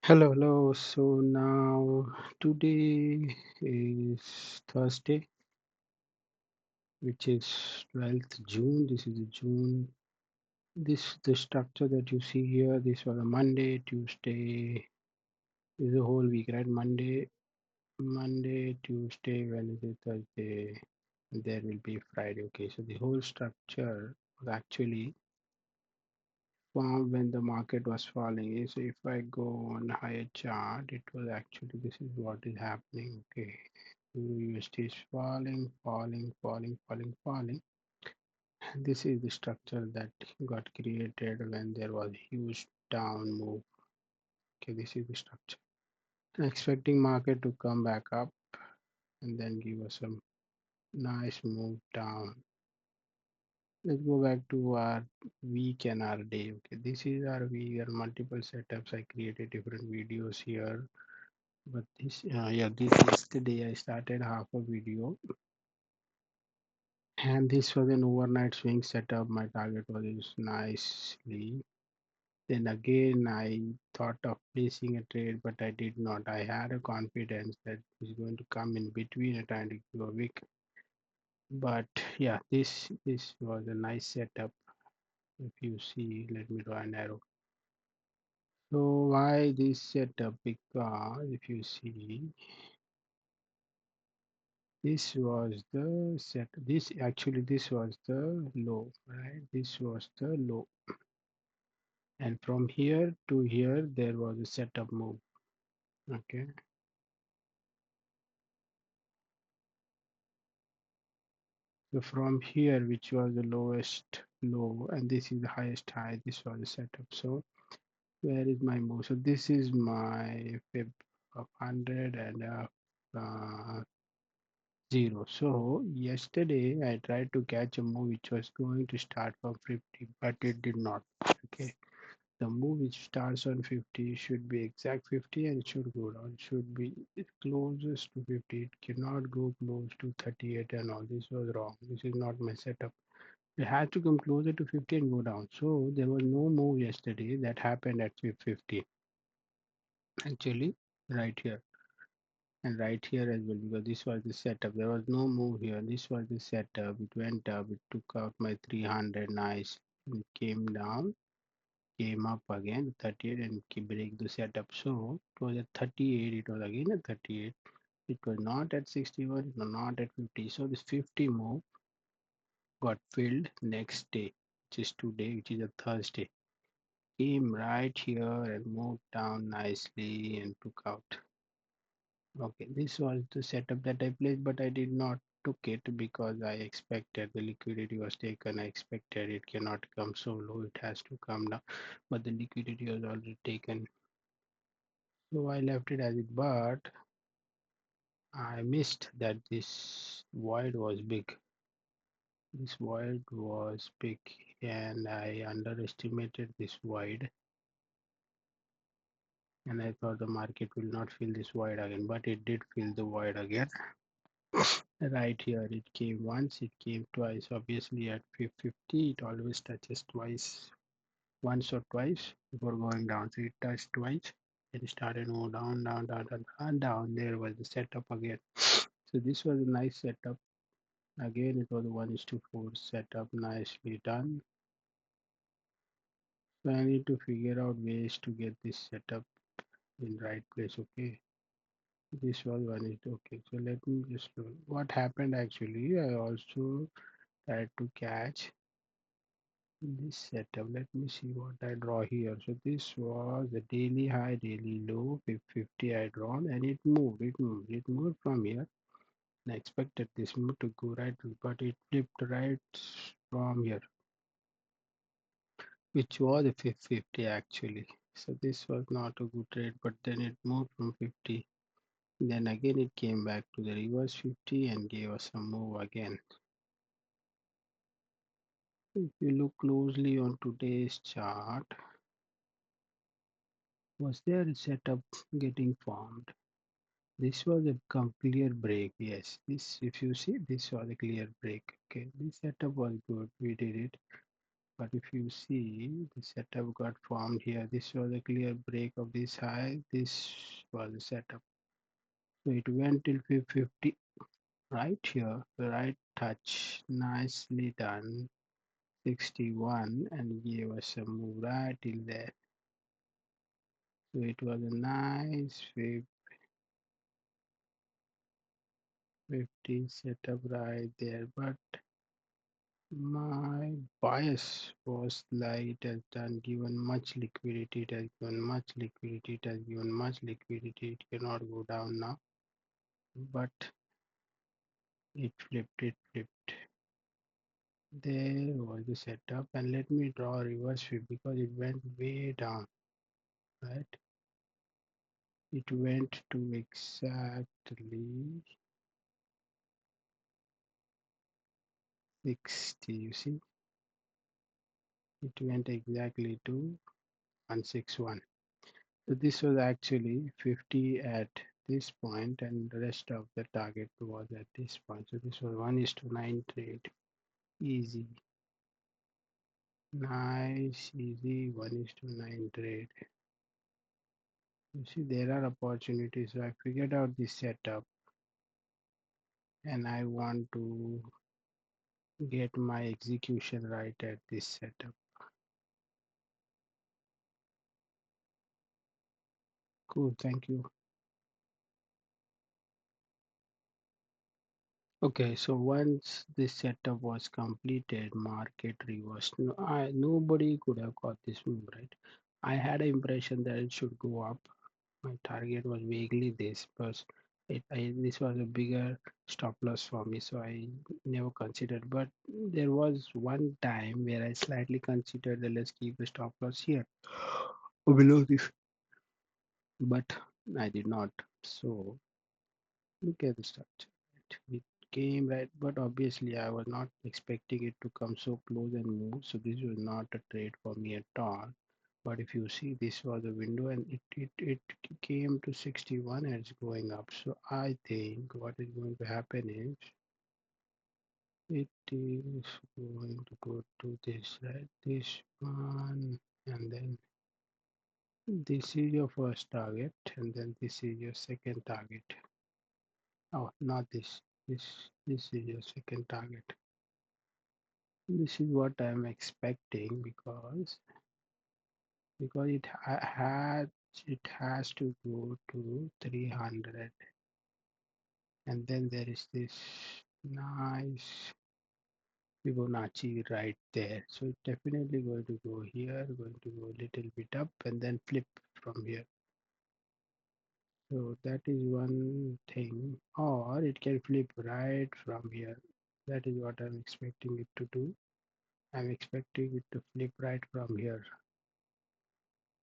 Hello. So now today is Thursday, which is 12th June. This is June. The structure that you see here. This was a Monday, Tuesday. This is a whole week, right? Monday, Tuesday, Wednesday, Thursday. And there will be Friday. Okay, so the whole structure was actually formed when the market was falling. So if I go on higher chart, it was actually this is what is happening. Okay. USD is falling, falling, falling, falling, falling. This is the structure that got created when there was huge down move. Okay, this is the structure. Expecting market to come back up and then give us some nice move down. Let's go back to our week and our day. Okay, this is our week. There are multiple setups. I created different videos here, but this is the day I started half a video. And this was an overnight swing setup. My target was nicely. Then again, I thought of placing a trade, but I did not. I had a confidence that it's going to come in between a trying to give a wick. But yeah, this was a nice setup. If you see, let me draw an arrow. So why this setup? Because if you see, this was the set. This was the low, right? This was the low. And from here to here there was a setup move. Okay, so from here, which was the lowest low, and this is the highest high, this was the setup. So where is my move? So this is my fib of 100 and uh, 0. So yesterday I tried to catch a move which was going to start from 50, but it did not. Okay, the move which starts on 50 should be exact 50 and it should go down. It should be closest to 50. It cannot go close to 38 and all. This was wrong. This is not my setup. It had to come closer to 50 and go down. So there was no move yesterday that happened at 50. Actually, right here and right here as well, because this was the setup. There was no move here. This was the setup. It went up. It took out my 300. Nice. It came down, came up again 38 and break the setup. So it was at 38. It was again at 38. It was not at 61. It was not at 50. So this 50 move got filled next day, which is today, which is a Thursday. Came right here and moved down nicely and took out. Okay, this was the setup that I placed, but I did not took it because I expected the liquidity was taken. I expected it cannot come so low, it has to come down, but the liquidity was already taken. So I left it as it, but I missed that this void was big. This void was big and I underestimated this void and I thought the market will not fill this void again, but it did fill the void again. Right here, it came once, it came twice. Obviously, at 50, it always touches twice, once or twice before going down. So it touched twice. It started to go down, down, down, down, and down. There was the setup again. So this was a nice setup. Again, it was a 1:4 setup, nicely done. So I need to figure out ways to get this setup in right place. Okay, this was one is okay. So let me just look. What happened actually? I also tried to catch this setup. Let me see what I draw here. So this was the daily high, daily low, 50 I drawn, and it moved from here. I expected this move to go right, but it flipped right from here, which was a 50 actually. So this was not a good trade, but then it moved from 50. Then again it came back to the reverse 50 and gave us a move again. If you look closely on today's chart, was there a setup getting formed? This was a clear break. Yes, this if you see, this was a clear break. Okay, this setup was good. We did it. But if you see the setup got formed here, this was a clear break of this high. This was the setup. So it went till 50 right here, right touch, nicely done. 61 and gave us a move right till there. So it was a nice 50 setup right there, but my bias was like it has done given much liquidity, it has given much liquidity, it has given much liquidity, it cannot go down now, but it flipped. There was the setup, and let me draw a reverse sweep because it went way down, right? It went to exactly 60, you see, it went exactly to 161. So this was actually 50 at this point, and the rest of the target was at this point. So this was 1:9 trade. Easy. Nice, easy 1:9 trade. You see, there are opportunities. So I figured out this setup and I want to get my execution right at this setup. Cool, thank you. Okay, so once this setup was completed, market reversed. No, nobody could have got this move, right? I had an impression that it should go up. My target was vaguely this, because this was a bigger stop loss for me, so I never considered. But there was one time where I slightly considered that let's keep the stop loss here or below this, but I did not. So look at the structure. Right? It came right, but obviously I was not expecting it to come so close and move. So this was not a trade for me at all. But if you see, this was a window and it came to 61 and it's going up. So I think what is going to happen is it is going to go to this, right? This one, and then this is your first target, and then this is your second target. Oh, not this. This is your second target. This is what I'm expecting because it has to go to 300, and then there is this nice Fibonacci right there. So it's definitely going to go here, going to go a little bit up, and then flip from here. So that is one thing, or it can flip right from here. That is what I'm expecting it to do. I'm expecting it to flip right from here.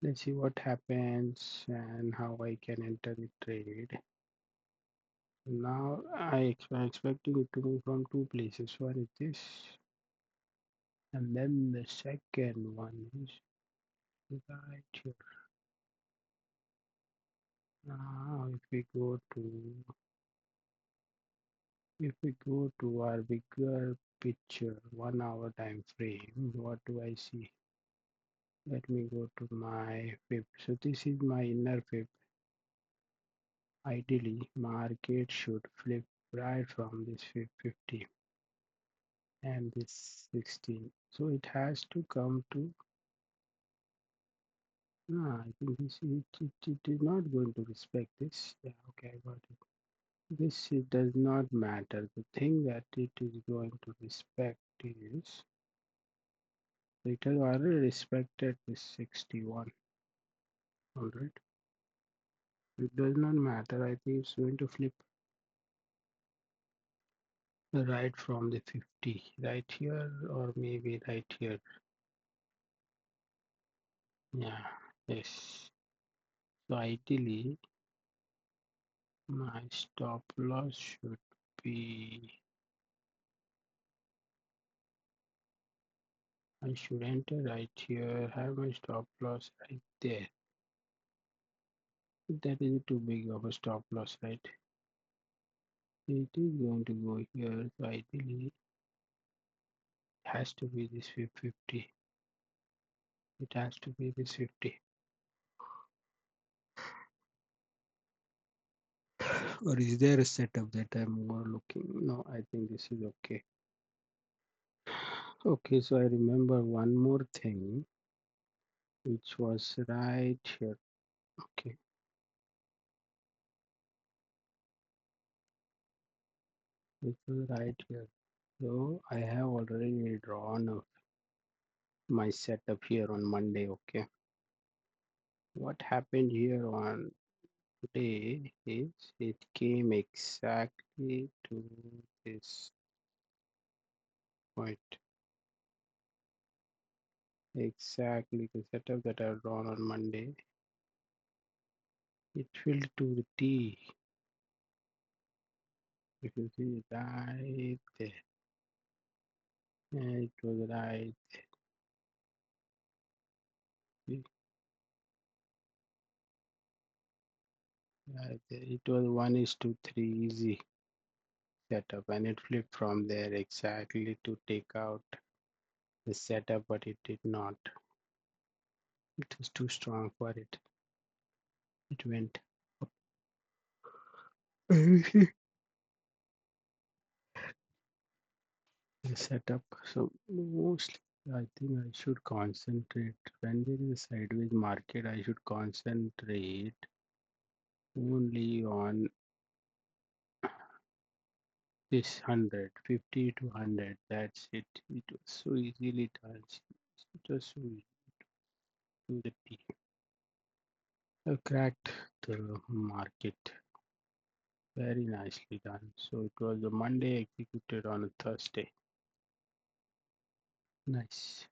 Let's see what happens and how I can enter the trade. Now I'm expecting it to move from two places. One is this, and then the second one is right here. Now if we go to our bigger picture, 1 hour time frame, what do I see? Let me go to my fib. So this is my inner fib. Ideally, market should flip right from this 50 and this 16. So it has to come to, I think it is not going to respect this. Yeah, okay, I got it. This it does not matter. The thing that it is going to respect is, it has already respected this 61. All right. It does not matter. I think it's going to flip right from the 50 right here or maybe right here. Yeah, yes. So ideally, my stop loss should be, I should enter right here, have my stop loss right there. That is too big of a stop loss, right? It is going to go here, so ideally it has to be this 50. It has to be this 50. Or is there a setup that I'm more looking? No, I think this is okay. Okay, so I remember one more thing which was right here. Okay, it was right here. So I have already drawn my setup here on Monday. Okay, what happened here on today is it came exactly to this point. Exactly the setup that I've drawn on Monday. It filled to the T. You can see it right there. And it was right there. Right there. It was 1:3 easy setup, and it flipped from there exactly to take out the setup, but it did not. It was too strong for it. It went the setup. So mostly, I think I should concentrate when there is a sideways market. I should concentrate only on this 150 to 100. That's it. It was so easily done. It was so easy to the T. I cracked the market. Very nicely done. So it was a Monday executed on a Thursday. Nice.